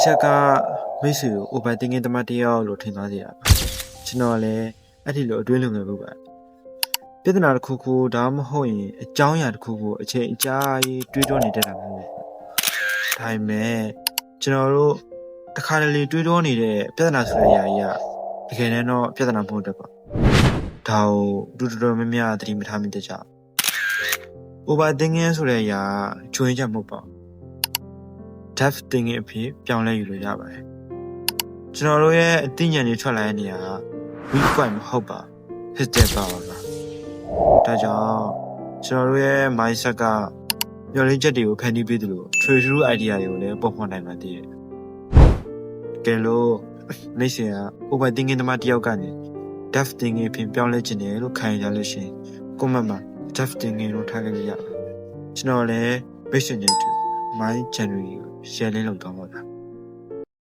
ချက်ကမိတ်ဆွေကို overthinking တမတ်တယောက်လို့ထင်သွားစေတာကျွန်တော်လည်းအဲ့ဒီလိုအတွင်းလုံငယ်ဖို့ပါပြဿနာတစ်ခုခုဒါမှမဟုတ်ရင်အကြောင်းအရာတစ်ခုခုအချိန်အကြာကြီးတွေးတောနေတတ်တာမဟုတ်ဘူးဒါပေမဲ့ကျွန်တော်တို့တစ်ခါတလေတွေးတောနေတဲ့ပြဿနာဆိုတဲ့အရာကြီးကတကယ်တော့ပြဿနာမဟုတ်တော့ပါဒါကိုတူတော်များများသတိမထားမိတတ်ကြ overthinking ဆိုတဲ့အရာကျွင်းချက်မဟုတ်ပါဘူး depth thinking အဖြစ်ပြောင်းလဲယူလို့ရပါတယ်ကျွန်တော်တို့ရဲ့အသိဉာဏ်တွေထွက်လာတဲ့နေရာက weak point မဟုတ်ပါဖြစ်တဲ့ပါပါဒါကြောင့်ကျွန်တော်တို့ရဲ့ mindset ကမျှော်လင့်ချက်တွေကိုဖန်တီးပေးသလို true idea တွေကိုလည်းပေါ်ပေါ်နိုင်မှတည်တယ်ကဲလို့မိတ်ဆွေက overthinking တမတယောက်ကနေ depth thinking အဖြစ်ပြောင်းလဲခြင်းတယ်လို့ခံရလို့ရှိရင် comment မှာ depth thinking လို့ထားခဲ့ရပါတယ်ကျွန်တော်လည်းမိတ်ဆွေတွေ mind journey ကို share လုပ်သွားပါမယ်